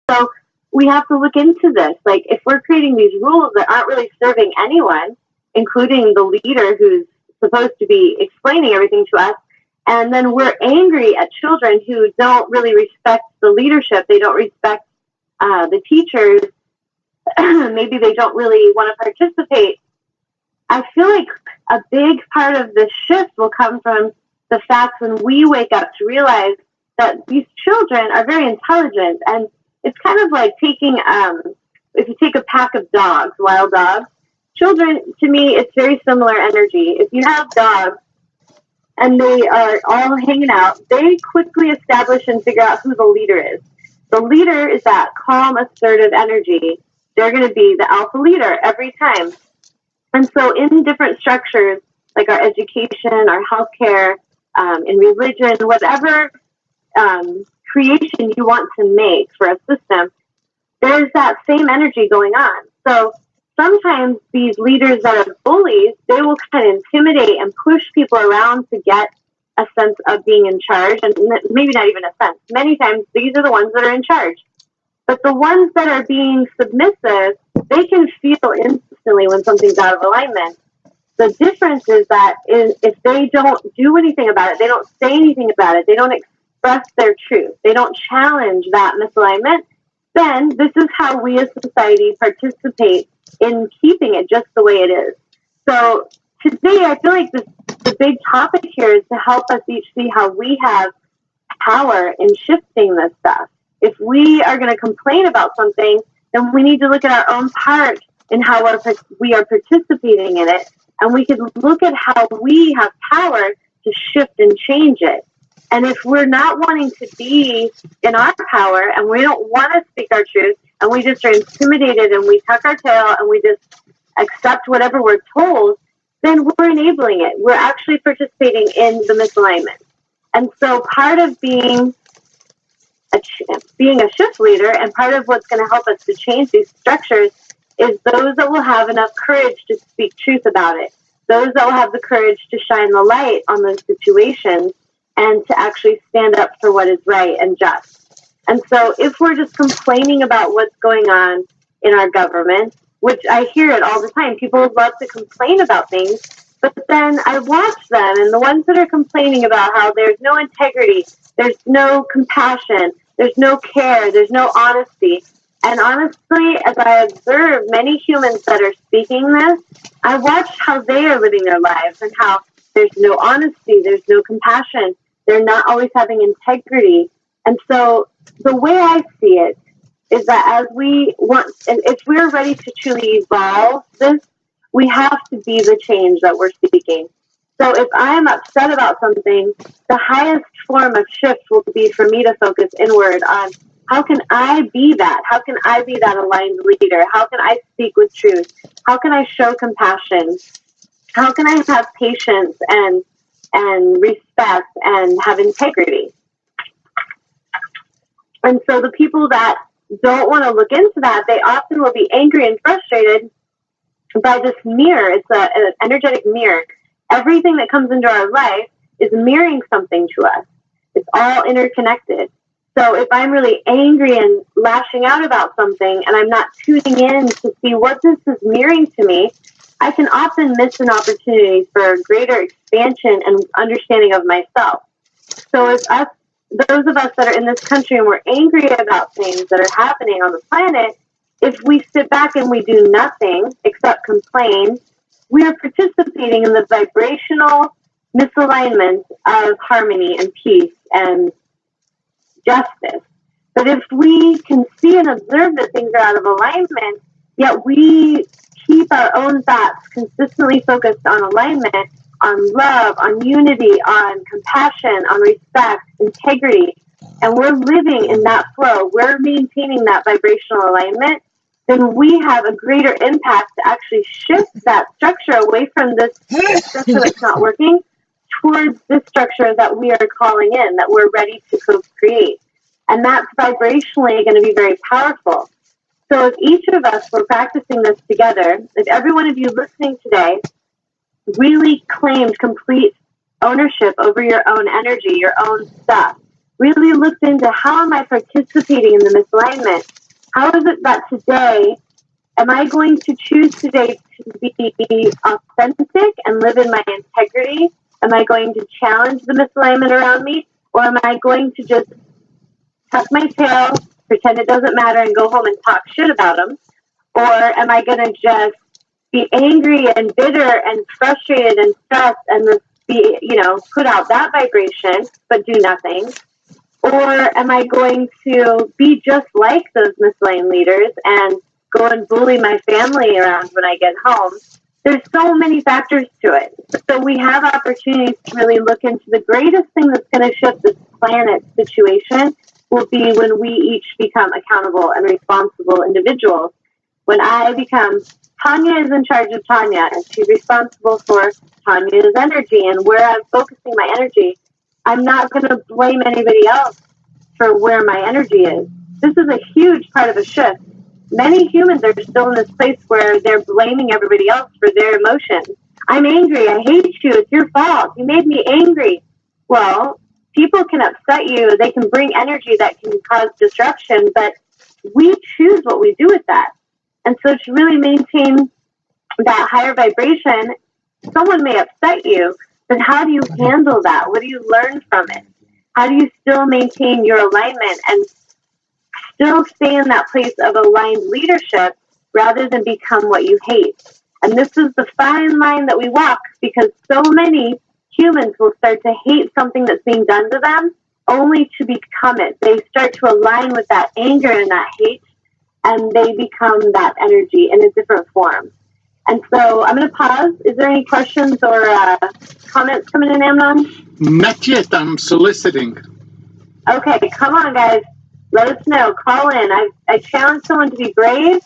So we have to look into this. Like, if we're creating these rules that aren't really serving anyone, including the leader who's supposed to be explaining everything to us, and then we're angry at children who don't really respect the leadership, they don't respect the teachers, maybe they don't really want to participate. I feel like a big part of this shift will come from the fact when we wake up to realize that these children are very intelligent. And it's kind of like taking, if you take a pack of dogs, wild dogs, children, to me, it's very similar energy. If you have dogs and they are all hanging out, they quickly establish and figure out who the leader is. The leader is that calm, assertive energy. They're going to be the alpha leader every time. And so in different structures, like our education, our healthcare, in religion, whatever creation you want to make for a system, there's that same energy going on. So sometimes these leaders that are bullies, they will kind of intimidate and push people around to get a sense of being in charge, and maybe not even a sense. Many times these are the ones that are in charge. But the ones that are being submissive, they can feel instantly when something's out of alignment. The difference is that if they don't do anything about it, they don't say anything about it, they don't express their truth, they don't challenge that misalignment, then this is how we as society participate in keeping it just the way it is. So today, I feel like the big topic here is to help us each see how we have power in shifting this stuff. If we are going to complain about something, then we need to look at our own part in how we are participating in it. And we could look at how we have power to shift and change it. And if we're not wanting to be in our power and we don't want to speak our truth and we just are intimidated and we tuck our tail and we just accept whatever we're told, then we're enabling it. We're actually participating in the misalignment. And so part of being a shift leader and part of what's going to help us to change these structures is those that will have enough courage to speak truth about it. Those that will have the courage to shine the light on those situations and to actually stand up for what is right and just. And so if we're just complaining about what's going on in our government, which I hear it all the time, people would love to complain about things, but then I watch them, and the ones that are complaining about how there's no integrity, there's no compassion, there's no care, there's no honesty. And honestly, as I observe many humans that are speaking this, I watch how they are living their lives and how there's no honesty, there's no compassion, they're not always having integrity. And so the way I see it is that as we want, and if we're ready to truly evolve this, we have to be the change that we're seeking. So if I'm upset about something, the highest form of shift will be for me to focus inward on how can I be that? How can I be that aligned leader? How can I speak with truth? How can I show compassion? How can I have patience and respect and have integrity? And so the people that don't want to look into that, they often will be angry and frustrated by this mirror. It's an energetic mirror. Everything that comes into our life is mirroring something to us. It's all interconnected. So if I'm really angry and lashing out about something and I'm not tuning in to see what this is mirroring to me, I can often miss an opportunity for greater expansion and understanding of myself. So if those of us that are in this country and we're angry about things that are happening on the planet, if we sit back and we do nothing except complain, we are participating in the vibrational misalignment of harmony and peace and justice. But if we can see and observe that things are out of alignment, yet we keep our own thoughts consistently focused on alignment, on love, on unity, on compassion, on respect, integrity, and we're living in that flow, we're maintaining that vibrational alignment, then we have a greater impact to actually shift that structure away from this structure that's not working towards this structure that we are calling in, that we're ready to co-create. And that's vibrationally going to be very powerful. So if each of us were practicing this together, if every one of you listening today really claimed complete ownership over your own energy, your own stuff, really looked into how am I participating in the misalignment? How is it that today, am I going to choose today to be authentic and live in my integrity? Am I going to challenge the misalignment around me? Or am I going to just tuck my tail, pretend it doesn't matter, and go home and talk shit about them? Or am I going to just be angry and bitter and frustrated and stressed and be, put out that vibration but do nothing? Or am I going to be just like those misaligned leaders and go and bully my family around when I get home? There's so many factors to it. So we have opportunities to really look into the greatest thing that's going to shift this planet situation will be when we each become accountable and responsible individuals. When I become, Tanya is in charge of Tanya, and she's responsible for Tanya's energy and where I'm focusing my energy. I'm not going to blame anybody else for where my energy is. This is a huge part of a shift. Many humans are still in this place where they're blaming everybody else for their emotions. I'm angry. I hate you. It's your fault. You made me angry. Well, people can upset you. They can bring energy that can cause disruption, but we choose what we do with that. And so to really maintain that higher vibration, someone may upset you, but how do you handle that? What do you learn from it? How do you still maintain your alignment and still stay in that place of aligned leadership rather than become what you hate? And this is the fine line that we walk, because so many humans will start to hate something that's being done to them only to become it. They start to align with that anger and that hate, and they become that energy in a different form. And so I'm going to pause. Is there any questions or comments coming in, Amnon? Not yet. I'm soliciting. Okay, come on, guys. Let us know. Call in. I challenge someone to be brave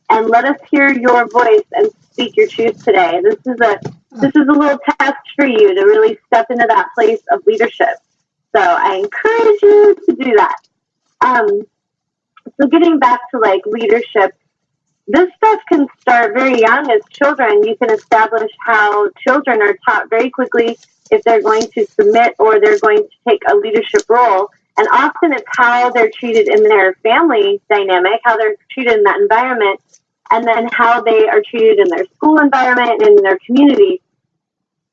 and let us hear your voice and speak your truth today. This is a little test for you to really step into that place of leadership. So I encourage you to do that. So getting back to leadership, this stuff can start very young as children. You can establish how children are taught very quickly if they're going to submit or they're going to take a leadership role. And often it's how they're treated in their family dynamic, how they're treated in that environment, and then how they are treated in their school environment and in their community.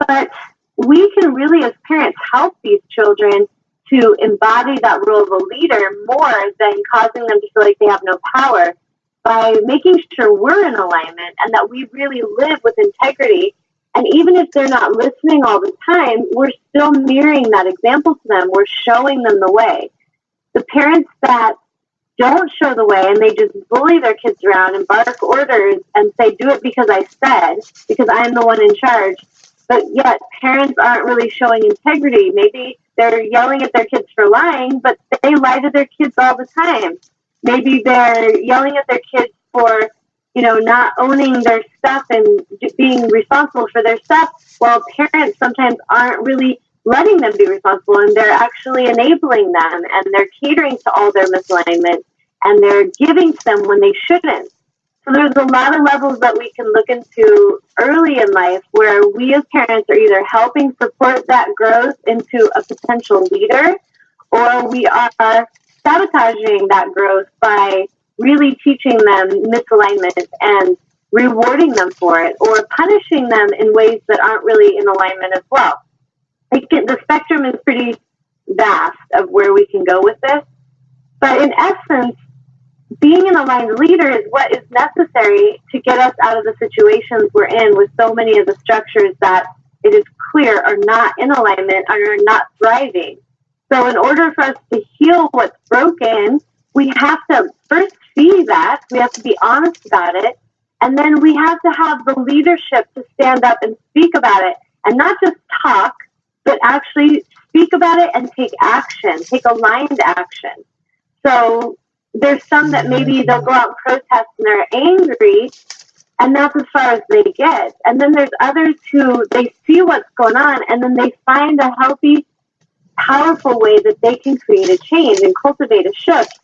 But we can really, as parents, help these children to embody that role of a leader more than causing them to feel like they have no power, by making sure we're in alignment and that we really live with integrity. And even if they're not listening all the time, we're still mirroring that example to them. We're showing them the way. The parents that don't show the way and they just bully their kids around and bark orders and say, do it because I said, because I'm the one in charge. But yet parents aren't really showing integrity. Maybe they're yelling at their kids for lying, but they lie to their kids all the time. Maybe they're yelling at their kids for, not owning their stuff and being responsible for their stuff, while parents sometimes aren't really letting them be responsible, and they're actually enabling them, and they're catering to all their misalignment, and they're giving to them when they shouldn't. So there's a lot of levels that we can look into early in life where we as parents are either helping support that growth into a potential leader, or we are sabotaging that growth by really teaching them misalignment and rewarding them for it, or punishing them in ways that aren't really in alignment as well. The spectrum is pretty vast of where we can go with this. But in essence, being an aligned leader is what is necessary to get us out of the situations we're in with so many of the structures that it is clear are not in alignment and are not thriving. So in order for us to heal what's broken, we have to first see that, we have to be honest about it, and then we have to have the leadership to stand up and speak about it, and not just talk, but actually speak about it and take action, take aligned action. So there's some that maybe they'll go out and protest and they're angry, and that's as far as they get. And then there's others who, they see what's going on, and then they find a healthy, powerful way that they can create a change and cultivate a shift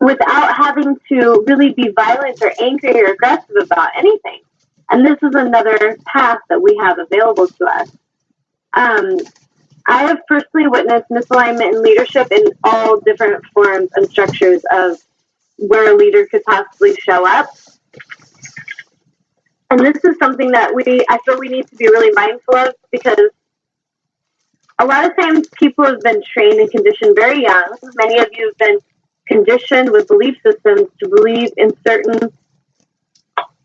without having to really be violent or angry or aggressive about anything. And this is another path that we have available to us. I have personally witnessed misalignment in leadership in all different forms and structures of where a leader could possibly show up. And this is something that I feel we need to be really mindful of, because a lot of times people have been trained and conditioned very young. Many of you have been conditioned with belief systems to believe in certain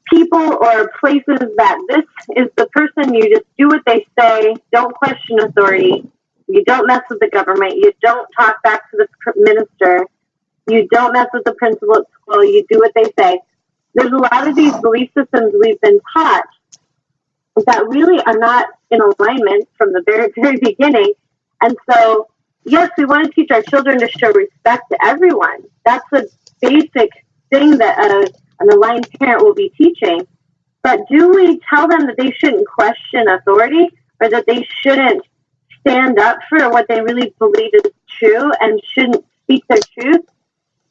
people or places that this is the person. You just do what they say, don't question authority, you don't mess with the government, you don't talk back to the minister, you don't mess with the principal at school, you do what they say. There's a lot of these belief systems we've been taught that really are not in alignment from the very, very beginning. And so, yes, we want to teach our children to show respect to everyone. That's a basic thing that an aligned parent will be teaching. But do we tell them that they shouldn't question authority, or that they shouldn't stand up for what they really believe is true and shouldn't speak their truth?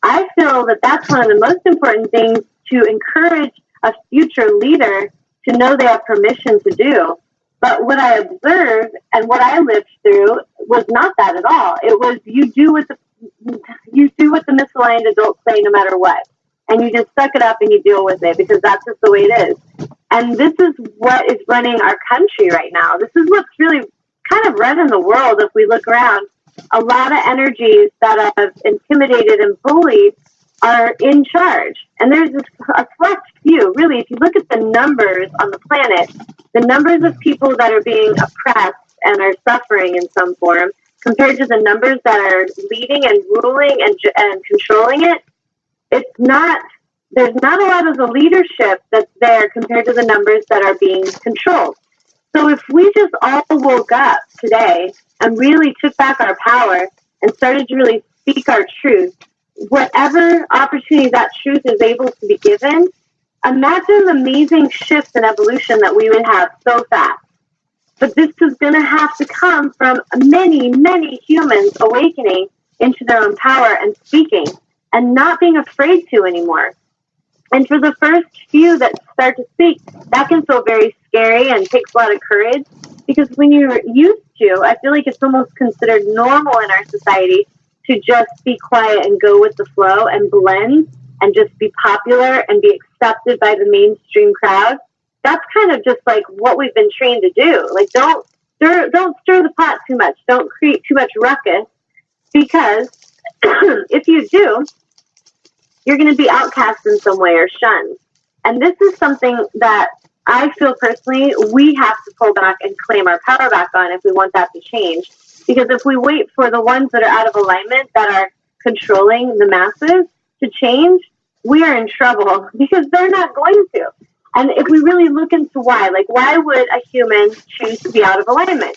I feel that that's one of the most important things to encourage a future leader to know they have permission to do. But what I observed and what I lived through was not that at all. It was you do what the misaligned adults say no matter what. And you just suck it up and you deal with it, because that's just the way it is. And this is what is running our country right now. This is what's really kind of running the world if we look around. A lot of energies that have intimidated and bullied are in charge. And there's a select few, really, if you look at the numbers on the planet, the numbers of people that are being oppressed and are suffering in some form, compared to the numbers that are leading and ruling and controlling it, there's not a lot of the leadership that's there compared to the numbers that are being controlled. So if we just all woke up today and really took back our power and started to really speak our truth, whatever opportunity that truth is able to be given, imagine the amazing shift and evolution that we would have so fast. But this is going to have to come from many, many humans awakening into their own power and speaking and not being afraid to anymore. And for the first few that start to speak, that can feel very scary and takes a lot of courage, because when you're used to, I feel like it's almost considered normal in our society to just be quiet and go with the flow and blend and just be popular and be accepted by the mainstream crowd. That's kind of just like what we've been trained to do. Like, don't stir the pot too much. Don't create too much ruckus, because if you do, you're going to be outcast in some way or shunned. And this is something that I feel personally we have to pull back and claim our power back on if we want that to change. Because if we wait for the ones that are out of alignment, that are controlling the masses, to change, we are in trouble, because they're not going to. And if we really look into why would a human choose to be out of alignment?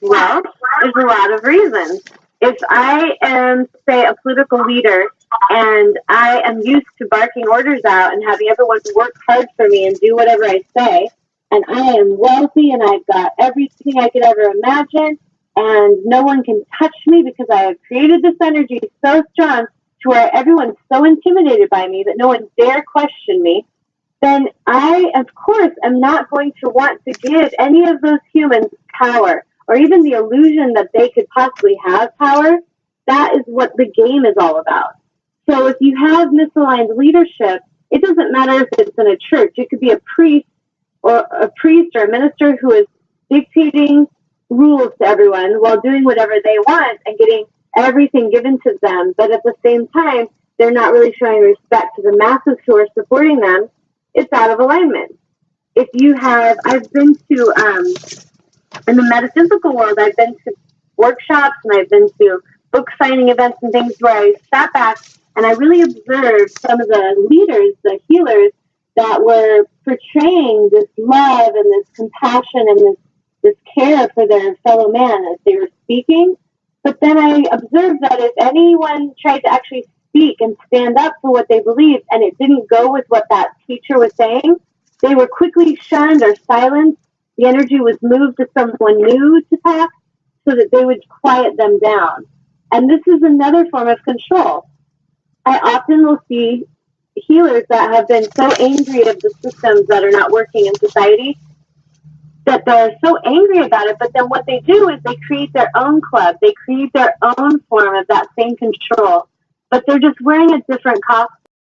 Well, there's a lot of reasons. If I am, say, a political leader and I am used to barking orders out and having everyone work hard for me and do whatever I say, and I am wealthy and I've got everything I could ever imagine, and no one can touch me because I have created this energy so strong to where everyone's so intimidated by me that no one dare question me, then I, of course, am not going to want to give any of those humans power, or even the illusion that they could possibly have power. That is what the game is all about. So if you have misaligned leadership, it doesn't matter if it's in a church. It could be a priest or a minister who is dictating rules to everyone while doing whatever they want and getting everything given to them. But at the same time, they're not really showing respect to the masses who are supporting them. It's out of alignment. If you have, I've been to, in the metaphysical world, I've been to workshops and I've been to book signing events and things where I sat back and I really observed some of the leaders, the healers, that were portraying this love and this compassion and this care for their fellow man as they were speaking. But then I observed that if anyone tried to actually speak and stand up for what they believed and it didn't go with what that teacher was saying, they were quickly shunned or silenced. The energy was moved to someone new to talk so that they would quiet them down. And this is another form of control. I often will see healers that have been so angry of the systems that are not working in society. that they're so angry about it. But then what they do is they create their own club. They create their own form of that same control, but they're just wearing a different costume.